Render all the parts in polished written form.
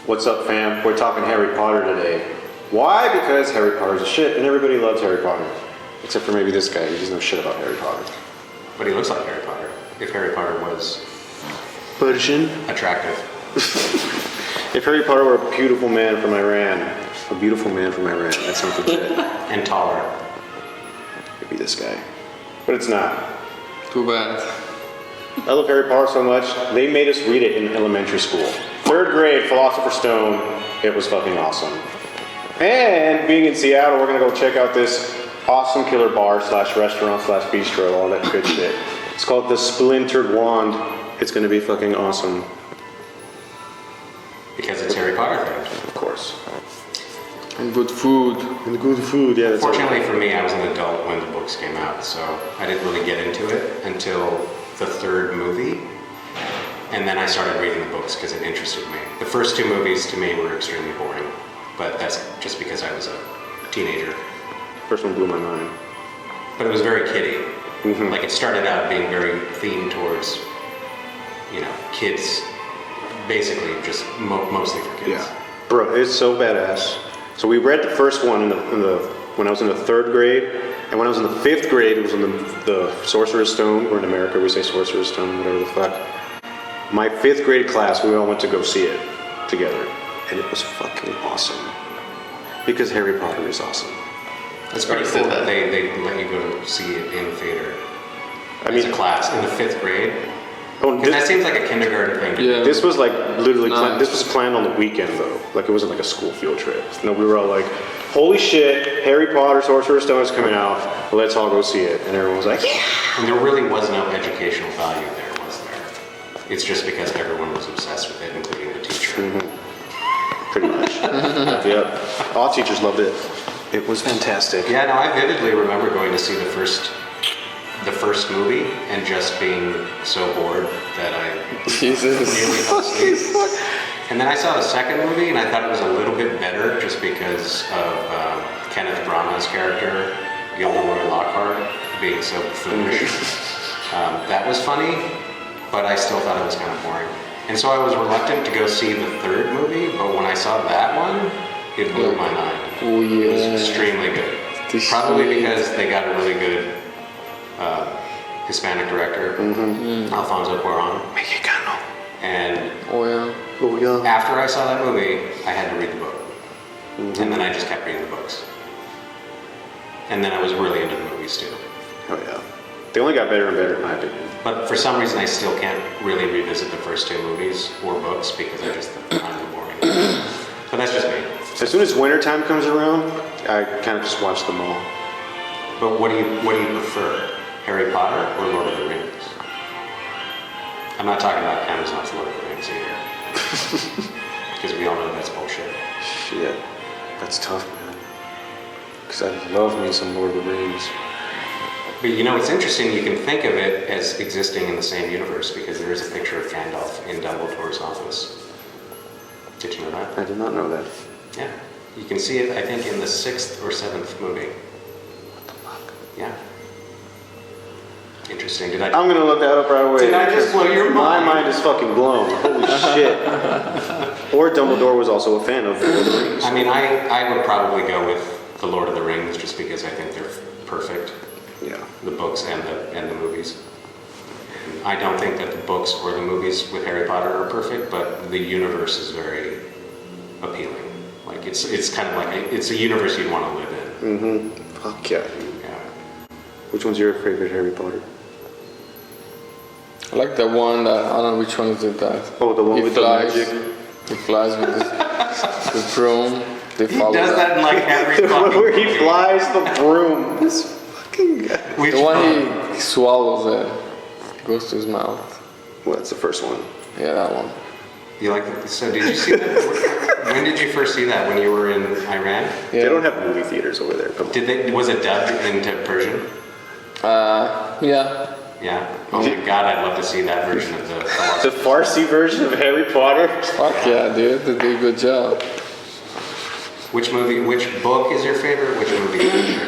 What's up, fam? We're talking Harry Potter today. Why? Because Harry Potter's a shit, and everybody loves Harry Potter. Except for maybe this guy, he doesn't know shit about Harry Potter. But he looks like Harry Potter. If Harry Potter was Persian? Attractive. If Harry Potter were a beautiful man from Iran, that's something shit. And taller. It'd be this guy. But it's not. Too bad. I love Harry Potter so much, they made us read it in elementary school. 3rd grade, Philosopher's Stone, it was fucking awesome. And being in Seattle, we're gonna go check out this awesome killer bar slash restaurant slash bistro, all that good shit. It's called the Splintered Wand. It's gonna be fucking awesome. Because it's Harry Potter themed. Of course. And good food. And good food, yeah. That's Fortunately for me, I was an adult when the books came out, so I didn't really get into it until the 3rd movie. And then I started reading the books because it interested me. The first 2 movies to me were extremely boring, but that's just because I was a teenager. First one blew my mind. But it was very kiddie. Mm-hmm. Like it started out being very themed towards, kids, basically just mostly for kids. Yeah. Bro, it's so badass. So we read the first one when I was in the 3rd grade, and when I was in the 5th grade, it was in the Sorcerer's Stone, or in America we say Sorcerer's Stone, whatever the fuck. My 5th grade class, we all went to go see it together, and it was fucking awesome. Because Harry Potter is awesome. It's pretty cool that they let you go see it in theater. As a class in the 5th grade. Because that seems like a kindergarten thing to do. This was like literally this was planned on the weekend though. Like it wasn't like a school field trip. No, we were all like, holy shit, Harry Potter, Sorcerer's Stone is coming out. Let's all go see it. And everyone was like, yeah. And there really was no educational value there, was there? It's just because everyone was obsessed with it, including the teacher. Mm-hmm. Pretty much. Yep. All teachers loved it. It was fantastic. Yeah, no, I vividly remember going to see the first movie and just being so bored that I nearly fell asleep. And then I saw the second movie and I thought it was a little bit better just because of Kenneth Branagh's character, Gilderoy Lockhart, being so foolish. That was funny, but I still thought it was kind of boring. And so I was reluctant to go see the 3rd movie, but when I saw that one, it blew my mind. Oh yeah. It was extremely good. Probably because they got a really good Hispanic director, Alfonso Cuarón. Mexicano. And after I saw that movie, I had to read the book. Mm-hmm. And then I just kept reading the books. And then I was really into the movies too. Oh yeah. They only got better and better in my opinion. But for some reason I still can't really revisit the first 2 movies or books because I just find them boring. But that's just me. As soon as wintertime comes around, I kind of just watch them all. But what do you prefer? Harry Potter or Lord of the Rings? I'm not talking about Amazon's Lord of the Rings either. Because we all know that's bullshit. Shit. That's tough, man. Because I love me some Lord of the Rings. But it's interesting, you can think of it as existing in the same universe because there is a picture of Gandalf in Dumbledore's office. Did you know that? I did not know that. Yeah. You can see it, I think, in the 6th or 7th movie. What the fuck? Yeah. Interesting. I'm gonna look that up right away. Did I just blow your mind? My mind is fucking blown. Holy shit. Or Dumbledore was also a fan of Lord of the Rings. I mean, I would probably go with the Lord of the Rings just because I think they're perfect. Yeah. The books and the movies. I don't think that the books or the movies with Harry Potter are perfect, but the universe is very appealing. Like it's kind of like it's a universe you'd want to live in. Mm-hmm. Fuck yeah. Yeah. Which one's your favorite Harry Potter? I like the one that, I don't know which one is it that. Oh, the one with the magic? He flies with the broom. He does that in like every the fucking one where he movie. flies the broom. This fucking guy. The one he swallows it. Goes to his mouth. Well, that's the first one. Yeah, that one. You like that? So did you see that? When did you first see that? When you were in Iran? Yeah. They don't have movie theaters over there. Was it dubbed into Persian? Yeah. Yeah. Oh my god, I'd love to see that version of the The Farsi version of Harry Potter? Fuck yeah, dude. They did a good job. Which book is your favorite? Which movie is your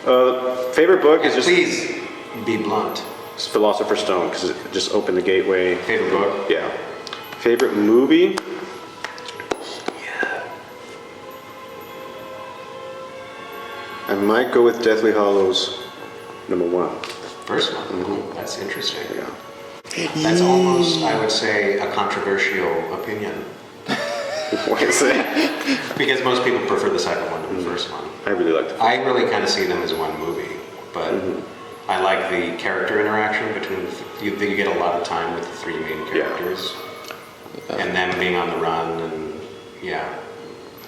favorite? Favorite book is just... Please be blunt. It's Philosopher's Stone, because it just opened the gateway. Favorite book? Yeah. Favorite movie? might go with Deathly Hallows #1. First one. Ooh, that's interesting. Yeah. That's almost, I would say, a controversial opinion. Why is that? Because most people prefer the second one to the first one. I really like the first I really kind of see them as one movie, but I like the character interaction between you get a lot of time with the three main characters, and them being on the run, and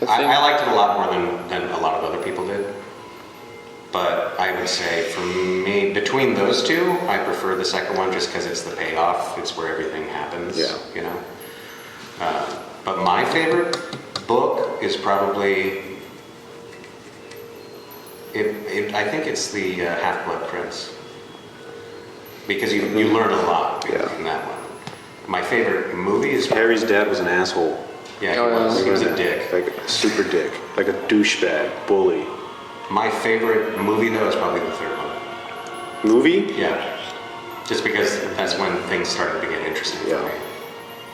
I liked it a lot more than a lot of other people did. But I would say for me, between those two, I prefer the second one just because it's the payoff. It's where everything happens. Yeah. You know. But my favorite book is probably. I think it's the Half-Blood Prince, because you learn a lot in that one. My favorite movie is Harry's dad was an asshole. Yeah, he was a dick. Like a super dick. Like a douchebag, bully. My favorite movie though is probably the third one. Movie? Yeah. Just because that's when things started to get interesting for me.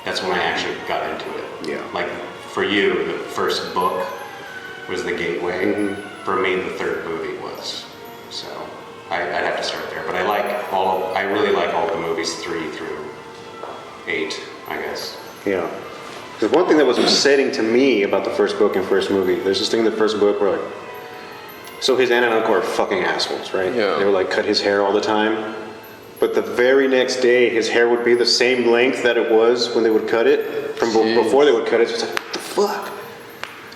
That's when I actually got into it. Yeah. Like for you, the first book was the gateway. For me, the third movie was. So I'd have to start there. But I really like all the movies 3 through 8, I guess. Yeah. The one thing that was upsetting to me about the first book and first movie, there's this thing in the first book where like, so his aunt and uncle are fucking assholes, right? Yeah. They would like cut his hair all the time. But the very next day, his hair would be the same length that it was when they would cut it. From before they would cut it, it's just like, what the fuck?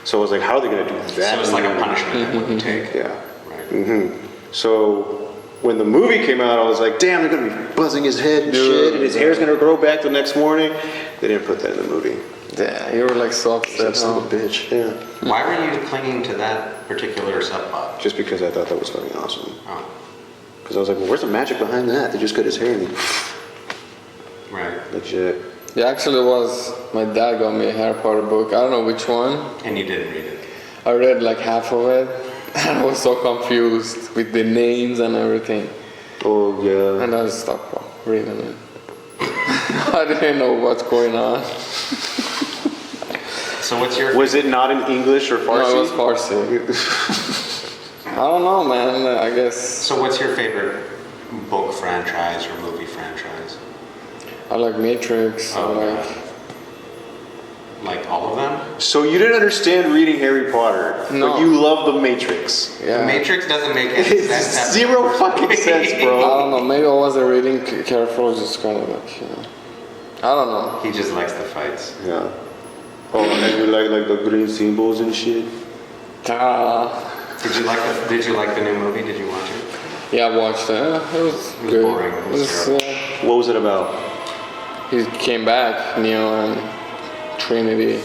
So I was like, how are they going to do that? So it's like a punishment that wouldn't take. Yeah. Right. So when the movie came out, I was like, damn, they're going to be buzzing his head and shit, and his hair's going to grow back the next morning. They didn't put that in the movie. Yeah, you were like so upset. Son of a bitch. Yeah. Why were you clinging to that particular subplot? Just because I thought that was fucking awesome. Oh, Because I was like, well, where's the magic behind that? They just cut his hair and right. legit. Yeah, actually it was, my dad got me a Harry Potter book. I don't know which one. And you didn't read it. I read like half of it. And I was so confused with the names and everything. Oh, yeah. And I just stopped reading it. I didn't know what's going on. So what's your... Was it not in English or Farsi? No, it was Farsi. I don't know, man. I guess. So what's your favorite book franchise or movie franchise? I like Matrix. Oh, I like all of them? So you didn't understand reading Harry Potter, No. but you love The Matrix. Yeah. The Matrix doesn't make any sense. It's zero fucking sense, I bro. don't know. Maybe I wasn't reading careful. Just kind of like, I don't know. He just likes the fights. Yeah. Oh, and you like the green symbols and shit? Did you like the new movie? Did you watch it? Yeah, I watched it. It was was good. boring. It was terrible. What was it about? He came back, Neo and Trinity.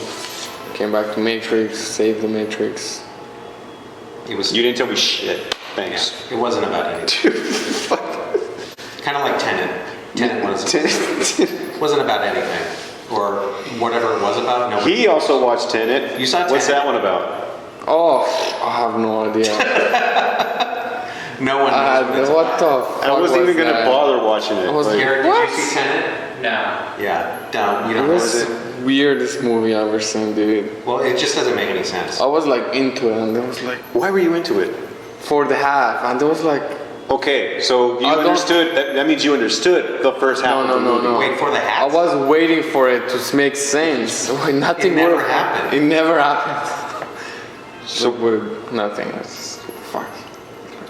Came back to Matrix, saved the Matrix. It was. You didn't tell me shit. Thanks. Yeah, it wasn't about anything. Kind of like Tenet. Tenet wasn't about anything, or whatever it was about. No. He also watched Tenet. You saw What's Tenet? that one about? Oh, I have no idea. No one knows what it's What about. the fuck I wasn't even gonna that? bother watching it. I was like- Garrett, What? did you see Tenet? No. Yeah. Don't. You It don't know. was the weirdest movie I've ever seen, dude. Well, it just doesn't make any sense. I was like into it, and there was like Why were you into it? for the half, and there was like Okay, so you I don't- understood. That means you understood the first half of the movie. no. Wait for the I hats. was waiting for it to make sense. Nothing It never would- happened. It never happened. So Weird. Nothing. It's fuck.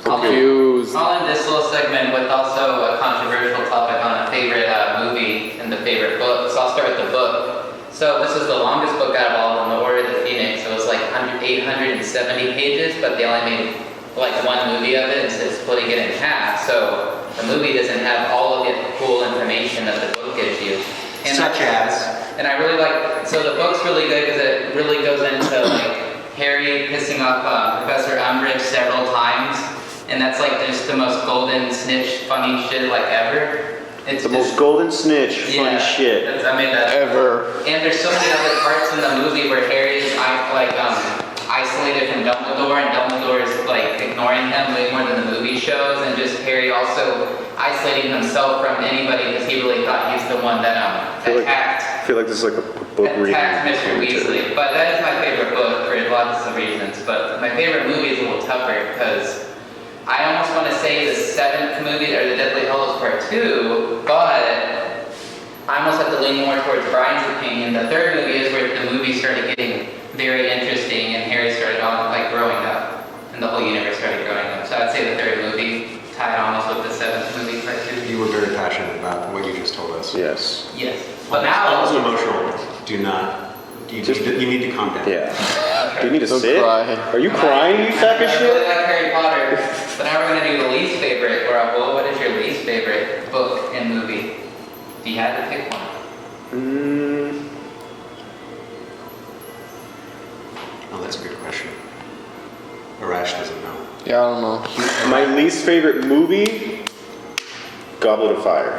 I'll Confused. I'll end this little segment with also a controversial topic on a favorite movie and the favorite book. So I'll start with the book. So this is the longest book out of all of them, The Order of the Phoenix. It was like 870 pages, but they only made like one movie of it instead of splitting it in half. So the movie doesn't have all of the cool information that the book gives you. Such as. And I really like, so the book's really good because it really goes into like Harry pissing off Professor Umbridge several times. And that's like just the most golden snitch funny shit like ever. It's the just, most golden snitch, funny yeah, shit. I made that. Ever. And there's so many other parts in the movie where Harry is isolated from Dumbledore, and Dumbledore is like ignoring him way more than the movie shows, and just Harry also isolating himself from anybody because he really thought he's the one that feel like- attacked feel like this is like a book reading. Attack Mr. Weasley, but that is my favorite book for lots of reasons. But my favorite movie is a little tougher because I almost want to say the 7th movie or the Deathly Hallows Part 2, but I almost have to lean more towards Brian's opinion. The 3rd movie is where the movie started getting very interesting and Harry started on like growing up and the whole universe started growing up. So I'd say the 3rd movie tied almost with the 7th movie Part 2. You were very passionate about what you just told us. Yes. Yes. But now Almost emotional. Do not. You need to calm down. Yeah. Do you need to Don't sit? cry. Are you crying, you sack of I really shit? like Harry Potter, but now we're gonna do the least favorite. Well, what is your least favorite book and movie? If you had to pick one. Oh, that's a good question. Arash doesn't know. Yeah, I don't know. My least favorite movie, Goblet of Fire.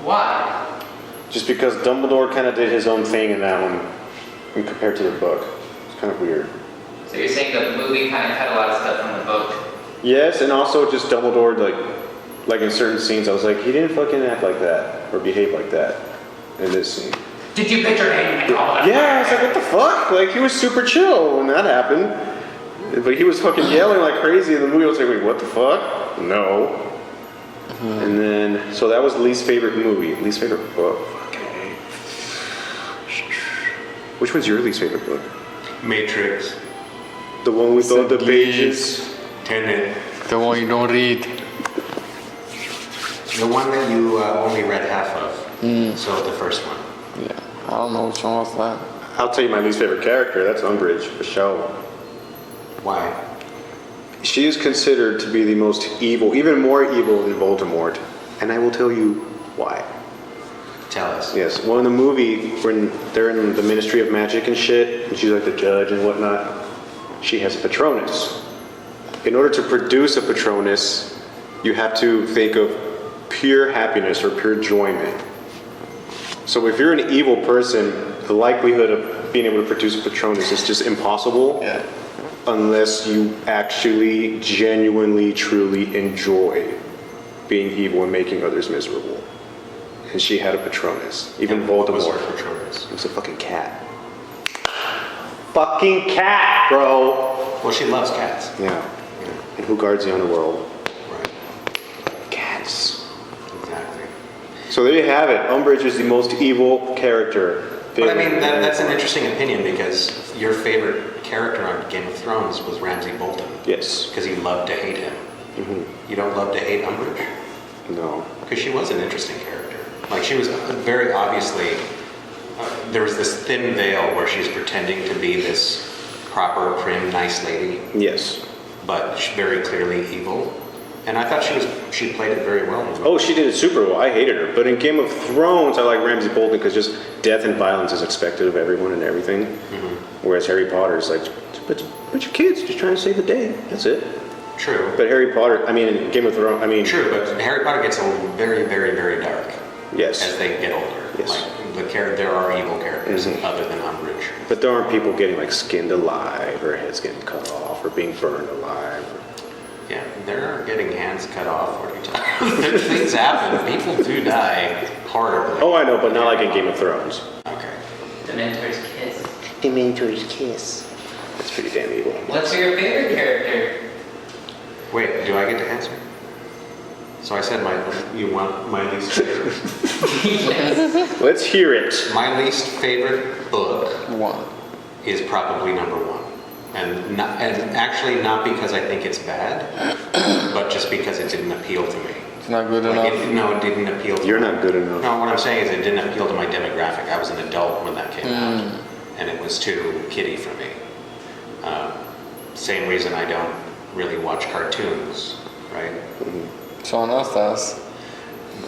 Why? Just because Dumbledore kind of did his own thing in that one compared to the book. It's kind of weird. So you're saying the movie kind of cut a lot of stuff from the book? Yes, and also just Dumbledore, like in certain scenes, I was like, he didn't fucking act like that or behave like that in this scene. Did you picture him in Goblet? Yeah, I was like, what the fuck? Like, he was super chill when that happened. But he was fucking yelling like crazy in the movie. I was like, wait, what the fuck? No. And then, so that was least favorite movie. Least favorite book. Okay. Which one's your least favorite book? Matrix. The one with all the Said pages? Tenet. The one you don't read. The one that you only read half of. So the first one. Yeah, I don't know which one was that. I'll tell you my least favorite character. That's Umbridge, for sure. Why? She is considered to be the most evil, even more evil than Voldemort. And I will tell you why. Tell us. Yes, well, in the movie, when they're in the Ministry of Magic and shit, and she's like the judge and whatnot, she has a Patronus. In order to produce a Patronus, you have to think of pure happiness or pure enjoyment. So if you're an evil person, the likelihood of being able to produce a Patronus is just impossible. Yeah. Unless you actually, genuinely, truly enjoy being evil and making others miserable. And she had a Patronus. Even What was her Voldemort. Patronus? It was a fucking cat. Fucking cat, bro! Well, she loves cats. Yeah. And who guards the underworld? Right. Cats. Exactly. So there you have it. Umbridge is the most evil character. But I mean, that's an interesting opinion because your favorite character on Game of Thrones was Ramsay Bolton. Yes. Because you love to hate him. You don't love to hate Umbridge? No. Because she was an interesting character. Like, she was very obviously, there was this thin veil where she's pretending to be this proper, prim, nice lady, Yes. but very clearly evil. And I thought she played it very well. Oh, she did it super well. I hated her. But in Game of Thrones, I like Ramsay Bolton because just death and violence is expected of everyone and everything. Whereas Harry Potter is like, but your kids just trying to save the day. That's it. True. But Harry Potter, I mean, in Game of Thrones, I mean. True, but Harry Potter gets very, very, very dark Yes. as they get older. Yes. Like, there are evil characters other than Umbridge. But there aren't people getting like skinned alive or heads getting cut off or being burned alive. Yeah, they're getting hands cut off. What are you talking about? Things happen. People do die horribly. Oh, I know, but not like in Game of Thrones. Okay. The Mentor's Kiss. The Mentor's Kiss. That's pretty damn evil. What's your favorite character? Wait, do I get to answer? So I said you want my least favorite. Yes. Let's hear it. My least favorite book One. is probably number one. And actually not because I think it's bad, but just because it didn't appeal to me. It's not good Like enough. it didn't appeal to You're me. not good enough. No, what I'm saying is it didn't appeal to my demographic. I was an adult when that came out, and it was too kiddie for me. Same reason I don't really watch cartoons, right? Someone else does.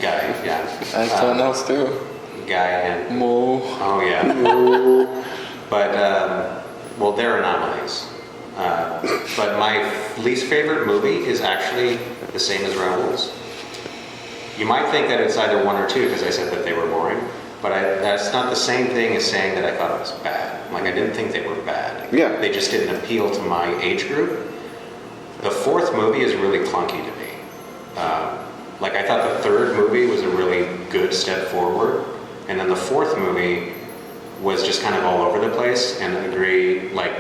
Guy, yeah. And someone else too. Guy and... Moo. Oh, yeah. But, well, they're anomalies. But my least favorite movie is actually the same as Raoul's. You might think that it's either one or two because I said that they were boring, but that's not the same thing as saying that I thought it was bad. Like, I didn't think they were bad. Yeah. They just didn't appeal to my age group. The fourth movie is really clunky to me. Like, I thought the third movie was a really good step forward, and then the fourth movie was just kind of all over the place, and agree, like,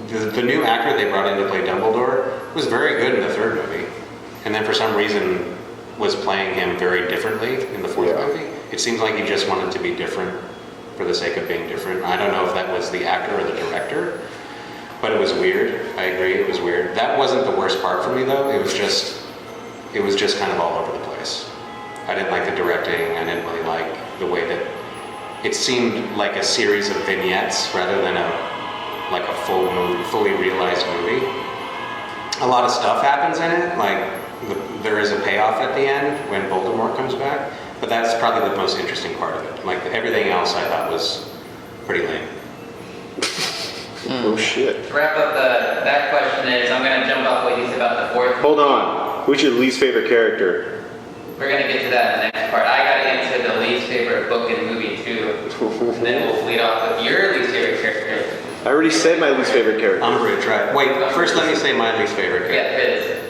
the new actor they brought in to play Dumbledore was very good in the third movie, and then for some reason was playing him very differently in the fourth movie. It seems like he just wanted to be different for the sake of being different. I don't know if that was the actor or the director, but it was weird. I agree, it was weird. That wasn't the worst part for me though. It was just kind of all over the place. I didn't like the directing. I didn't really like the way that it seemed like a series of vignettes rather than a full movie, fully realized movie. A lot of stuff happens in it, like there is a payoff at the end when Voldemort comes back, but that's probably the most interesting part of it. Like everything else I thought was pretty lame. Oh shit. To wrap up that question is, I'm going to jump off what you said about the fourth. Hold on. Who's your least favorite character? We're going to get to that in the next part. I got to answer the least favorite book and movie too. And then we'll lead off with your least favorite character. I already said my least favorite character. Umbridge, right? Wait, first let me say my least favorite character. Yeah, it is.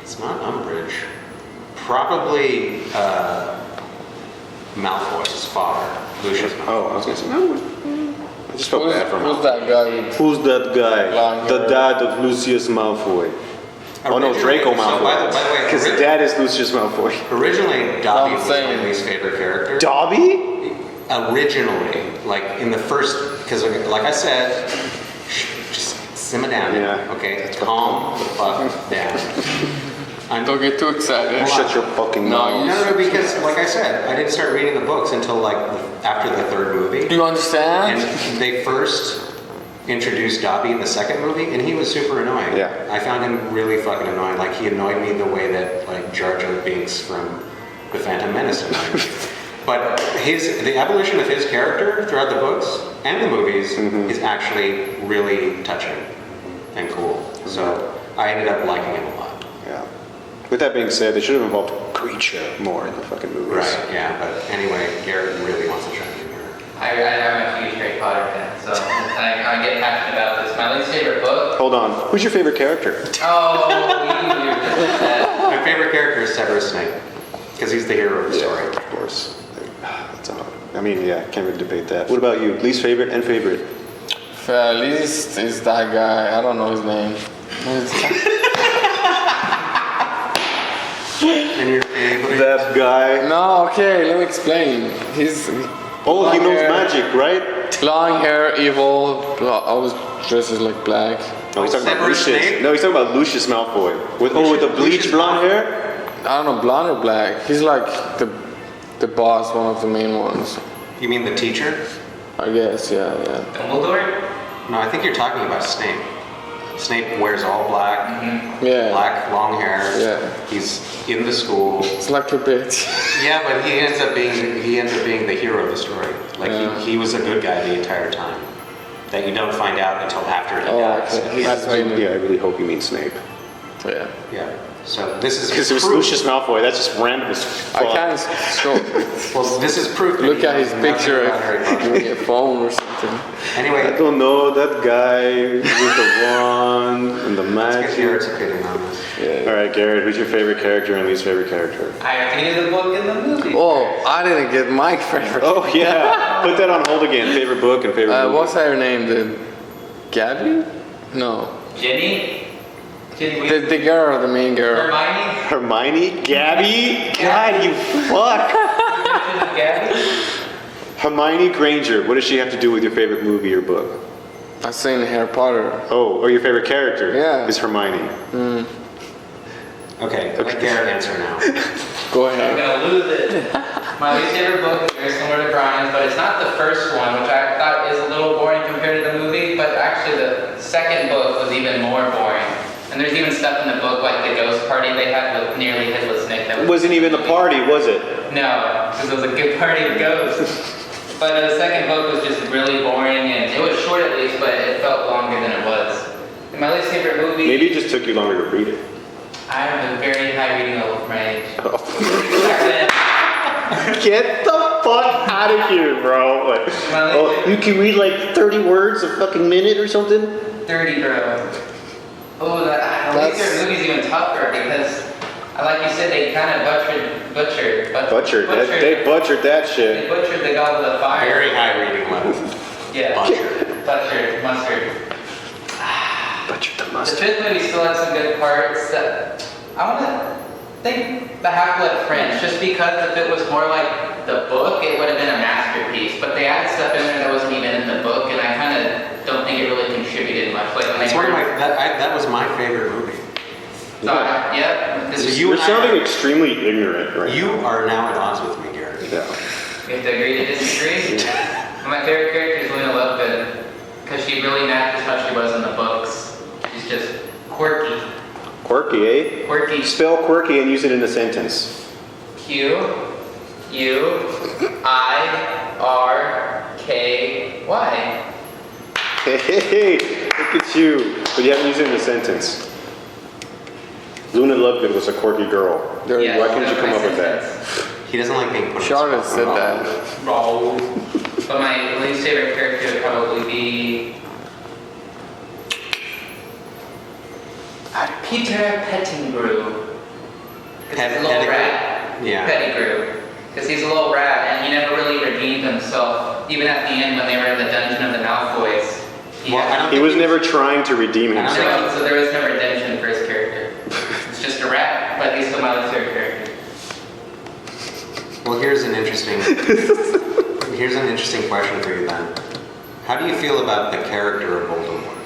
It's not Umbridge. Probably Malfoy's father, Lucius Malfoy. Oh, I was gonna say no. I just felt bad for him. Who's that guy? Who's that guy? Long The hair. dad of Lucius Malfoy. Oh no, Draco So, by Malfoy. the way, Because the dad is Lucius Malfoy. originally Dobby I'm was saying. my least favorite character. Dobby? Originally, like in the first, because like I said, just simmer down. Yeah. Okay, calm the fuck down. Don't get too excited. Shut your fucking No, mouth. No, because like I said, I didn't start reading the books until like after the third movie. Do you understand? And they first introduced Dobby in the second movie, and he was super annoying. Yeah. I found him really fucking annoying. Like he annoyed me the way that like Jar Jar Binks from The Phantom Menace annoyed me. But the evolution of his character throughout the books and the movies is actually really touching and cool. So I ended up liking him a lot. Yeah. With that being said, they should have involved Creature more in the fucking movies. Right, yeah, but anyway, Garrett really wants to try to do her. I'm a huge Harry Potter fan, so I get passionate about this. My least favorite book? Hold on. Who's your favorite character? Oh, you just said. My favorite character is Severus Snape, because he's the hero of the story. Of course. That's all. I mean, yeah, can't really debate that. What about you? Least favorite and favorite? Least is that guy. I don't know his name. And your favorite? That guy. No, okay, let me explain. He's Oh, he long knows hair. magic, right? long hair, evil, always dresses like black. No, he's talking about Severus Lucius. Snape? No, he's talking about Lucius Malfoy. With the bleach Lucius blonde Malfoy. hair? I don't know, blonde or black. He's like the boss, one of the main ones. You mean the teacher? I guess, yeah. Dumbledore? No, I think you're talking about Snape. Snape wears all black, Yeah. black, long hair. Yeah. He's in the school. It's like a bitch. Yeah, but he ends up being the hero of the story. Like Yeah. he was a good guy the entire time. That you don't find out until after he Oh, dies. okay. That's what you mean. Yeah, I really hope you mean Snape. Yeah. Yeah. So this is Because it was proof. Lucius Malfoy. That's just random as I fuck. can't show. Well, this is proof. that Look he at his knows nothing picture about Harry Potter. with a phone or something. I Anyway, don't know, that guy with the wand and the let's get magic. Garrett's opinion on this. Yeah. Alright, Garrett, who's your favorite character and least favorite character? I hated the book and the movie. Oh, I didn't get my favorite. Oh, yeah. Put that on hold again. Favorite book and favorite movie. What's her name? Gabby? No. Jenny? Jenny The girl, the main girl. Hermione? Hermione? Gabby? God, you fuck. Gabby? Hermione Granger. What does she have to do with your favorite movie or book? I seen Harry Potter. Oh, or your favorite character? Yeah. Is Hermione. Okay, let Garrett answer now. Go I'm ahead. gonna lose it. My least favorite book is very similar to Brian's, but it's not the first one, which I thought is a little boring compared to the movie, but actually the second book was even more boring. And there's even stuff in the book like the ghost party they had with nearly headless Nick. That It wasn't even a party, was it? No, because it was a good party of ghosts. But the second book was just really boring, and it was short at least, but it felt longer than it was. And my least favorite movie... Maybe it just took you longer to read it. I have a very high reading level for my age. Back then, Get the fuck out of here, bro. Like, oh, you can read like 30 words a fucking minute or something? 30, bro. Oh, the least favorite movie is even tougher because Like you said, they kind of butchered. They butchered that They shit. butchered the Goblet of Fire. Very high reading level. Yeah. Butchered, mustard. Butchered the The mustard. fifth movie still has some good parts. I want to think The Half-Blood Prince, just because if it was more like the book, it would have been a masterpiece. But they added stuff in there that wasn't even in the book, and I kind of don't think it really contributed much. Like when It's one of my, that was my favorite movie. Yeah. So You're sounding extremely ignorant right You now. are now at odds with me, Garrett. Yeah. We have to agree to disagree. My favorite character is Luna Lovegood, because she really matches how she was in the books. She's just quirky. Quirky, eh? Quirky. Spell quirky and use it in a sentence. Q-U-I-R-K-Y. Hey, look at you. But you haven't used it in a sentence. Luna Lovegood was a quirky girl. Yeah, Why couldn't you come up with that? He doesn't like being put on Charlotte the spot. said that. Roll. But my least favorite character would probably be Peter Pettigrew. Because he's a little rat. Yeah. Pettigrew. Because he's a little rat and he never really redeemed himself. Even at the end when they were in the dungeon of the Malfoys. He was never trying to redeem himself. So there was no redemption for his character. It's just a rat, but he's still my least favorite character. Well, here's an interesting question for you then. How do you feel about the character of Voldemort?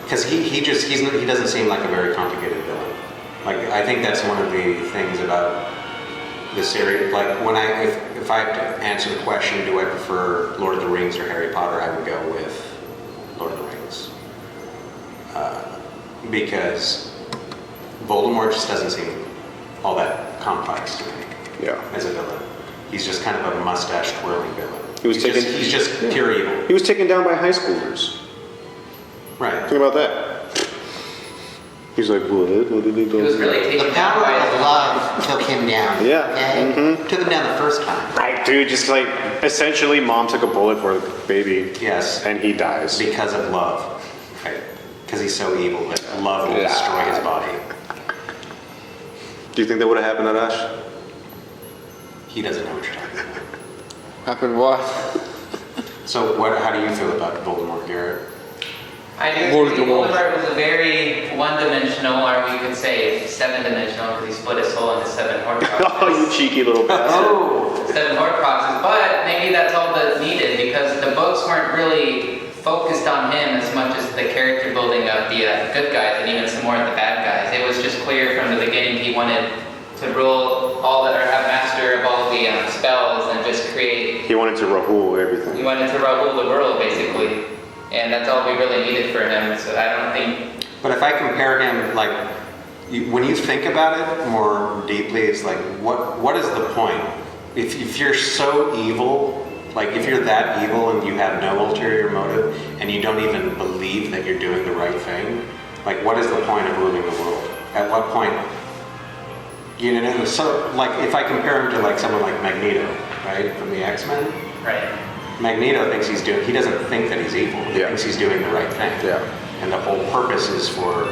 Because he doesn't seem like a very complicated villain. Like I think that's one of the things about the series. Like if I had to answer the question, do I prefer Lord of the Rings or Harry Potter? I would go with Lord of the Rings because Voldemort just doesn't seem all that complex to me. Yeah. As a villain, he's just kind of a mustache twirling villain. He's just pure evil. He was taken down by high schoolers. Right. Think about that. He's like, what did he do? He was really The taken down power by of his love took him down. Yeah. Okay? Took him down the first time. Right, dude, just like, essentially mom took a bullet for the baby. Yes. And he dies. Because of love. Right. Because he's so evil that love will destroy his body. Do you think that would have happened at Ash? He doesn't know what you're talking about. Happened what? So how do you feel about Voldemort, Garrett? I do think Voldemort was a very one-dimensional, or we could say seven-dimensional, because he split his soul into 7 Horcruxes. Oh, you cheeky little bastard. Oh! 7 Horcruxes, but maybe that's all that's needed, because the books weren't really focused on him as much as the character building of the good guys, and even some more of the bad guys. It was just clear from the beginning he wanted to rule all that, or have master of all the spells, and just create. He wanted to rule everything. He wanted to rule the world, basically. And that's all we really needed for him, so I don't think... But if I compare him, like, when you think about it more deeply, it's like, what is the point? If you're so evil, like if you're that evil and you have no ulterior motive, and you don't even believe that you're doing the right thing, like what is the point of ruling the world? At what point? You know, so like if I compare him to like someone like Magneto, right, from the X-Men? Right. Magneto thinks he doesn't think that he's evil. He thinks he's doing the right thing. Yeah. And the whole purpose is for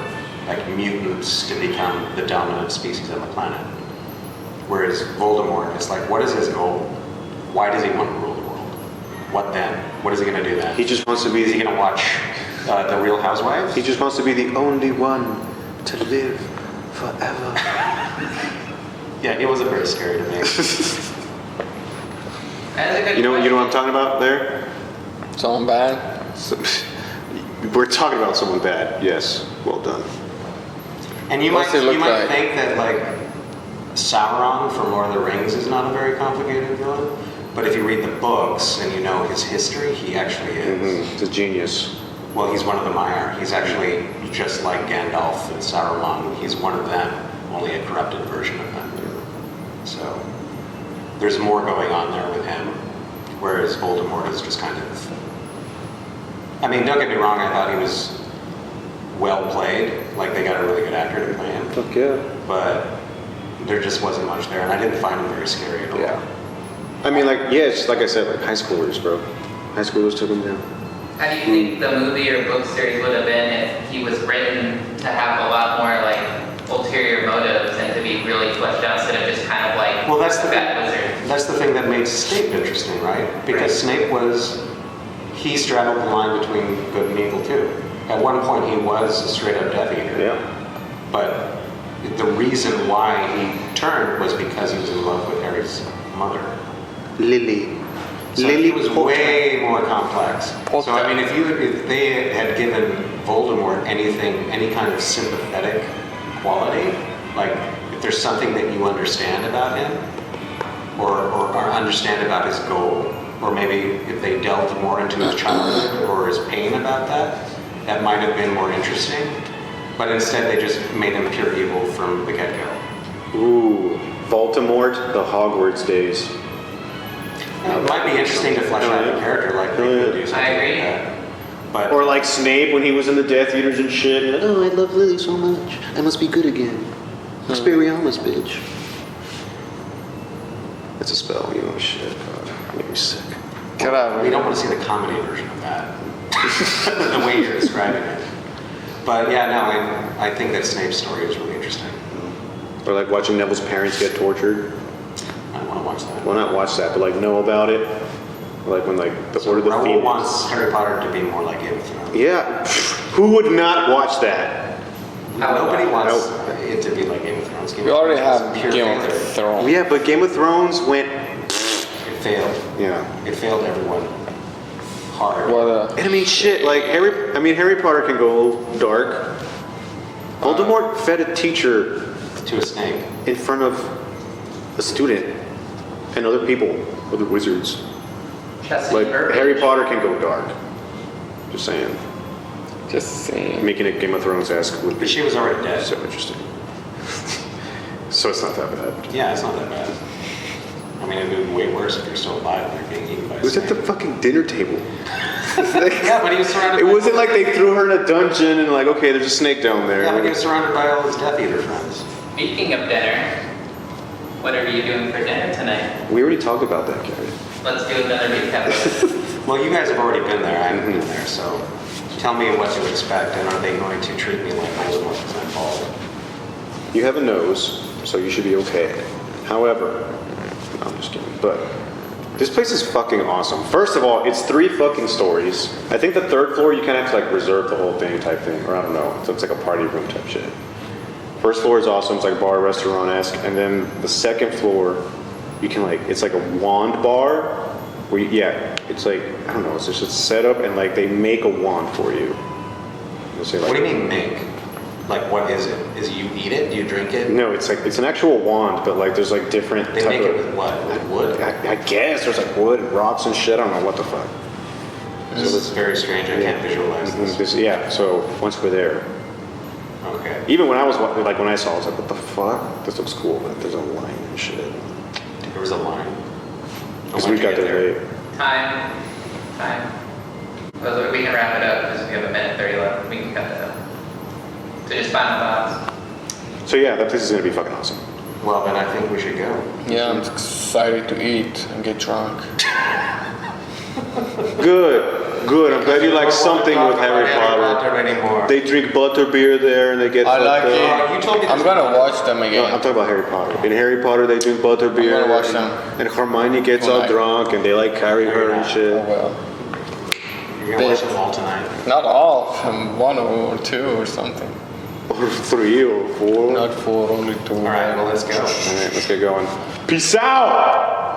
like mutants to become the dominant species on the planet. Whereas Voldemort is like, what is his goal? Why does he want to rule the world? What then? What is he going to do then? He just wants to be Is he going to watch The Real Housewives? He just wants to be the only one to live forever. Yeah, it wasn't very scary to me. That's a good You know question. what I'm talking about there? Someone bad? We're talking about someone bad. Yes. Well done. And you What's might it look like? think that like Sauron from Lord of the Rings is not a very complicated villain, but if you read the books and you know his history, he actually is. He's a genius. Well, he's one of the Maiar. He's actually just like Gandalf and Saruman. He's one of them, only a corrupted version of them. So there's more going on there with him, whereas Voldemort is just kind of... I mean, don't get me wrong, I thought he was well played. Like, they got a really good actor to play him. Fuck yeah. But there just wasn't much there, and I didn't find him very scary at all. Yeah. I mean, like, yeah, it's like I said, like high schoolers, bro. High schoolers took him down. How do you think the movie or book series would have been if he was written to have a lot more like ulterior motives and to be really fleshed out instead of just kind of like Well, that's the bad wizard. That's the thing that made Snape interesting, right? Because Right. he straddled the line between good and evil too. At one point, he was a straight-up Death Eater. Yeah. But the reason why he turned was because he was in love with Harry's mother. Lily. So Lily he was Potter. way more complex. Potter. So I mean, if they had given Voldemort any kind of sympathetic quality, like if there's something that you understand about him, or understand about his goal, or maybe if they delved more into his childhood or his pain about that, that might have been more interesting. But instead, they just made him pure evil from the get-go. Ooh, Voldemort, the Hogwarts days. It might be interesting to flesh out the character, like they could do something I agree. like that. But Or like Snape when he was in the Death Eaters and shit. And, oh, I love Lily so much. I must be good again. Expelliarmus, bitch. That's a spell, you know, shit. God, make me sick. Get out. we don't want to see the comedy version of that, the way you're describing it. But yeah, no, I think that Snape's story is really interesting. Or like watching Neville's parents get tortured. I want to watch that. Well, not watch that, but like know about it. Like when like the Order of the Raoul Phoenix. wants Harry Potter to be more like Game of Thrones. Yeah, who would not watch that? Nobody wants it to be like Game of Thrones. Game We of already Thrones have is pure Game of failure. Thrones. Yeah, but Game of Thrones went. It failed. Yeah. It failed everyone hard. What And I mean, shit. Like Harry Potter can go dark. Voldemort fed a teacher To a snake. in front of a student and other people, other wizards. Chelsea Like Burbage. Harry Potter can go dark. Just saying. Just saying. Making it Game of Thrones-esque would be But she was already dead. so interesting. So it's not that bad. Yeah, it's not that bad. I mean, it would be way worse if you're still alive and you're being eaten by a It was snake. at the fucking dinner table. Yeah, but he was surrounded It by... wasn't like they threw her in a dungeon and like, okay, there's a snake down there. Yeah, but he was surrounded by all his Death Eater friends. Speaking of dinner, what are you doing for dinner tonight? We already talked about that, Gary. Let's do another recap of it. Well, you guys have already been there. I haven't been there, so tell me what to expect, and are they going to treat me like Voldemort because I'm bald? You have a nose, so you should be okay. However, no, I'm just kidding. But this place is fucking awesome. First of all, it's 3 fucking stories. I think the 3rd floor you kind of have to like reserve the whole thing type thing, or I don't know. So it's like a party room type shit. First floor is awesome. It's like bar restaurant-esque, and then the 2nd floor, you can like it's like a wand bar. Where it's like I don't know. It's just a setup, and like they make a wand for you. They'll say, like, What do you mean make? Like, what is it? Is it you eat it? Do you drink it? No, it's like it's an actual wand, but like there's like different. They type make it of- with what? With wood? I guess there's like wood and rocks and shit. I don't know what the fuck. This is very strange. I can't visualize this. Yeah. So once we're there, Okay. even when I was like when I saw, it, I was like, what the fuck? This looks cool, but there's a line and shit. There was a line. Because When'd we you got get there late. Time. Well, we can wrap it up because we have a minute 30 left. We can cut that up. So just final thoughts. So yeah, that place is gonna be fucking awesome. Well, then I think we should go. Yeah, I'm excited to eat and get drunk. Good. I'm glad you like something with Harry Potter. Anymore. They drink butterbeer there and they get. I like fucked up. it. You told me I'm this gonna before. watch them No, again. I'm talking about Harry Potter. In Harry Potter, they drink butterbeer. I'm gonna watch them. And Hermione gets all Tonight. drunk, and they like carry her and Oh shit. well. You're gonna watch them all tonight. Not all, one or two or something. Or 3 or 4. Not four, only two. All right, well, let's go. All right, let's get going. Peace out.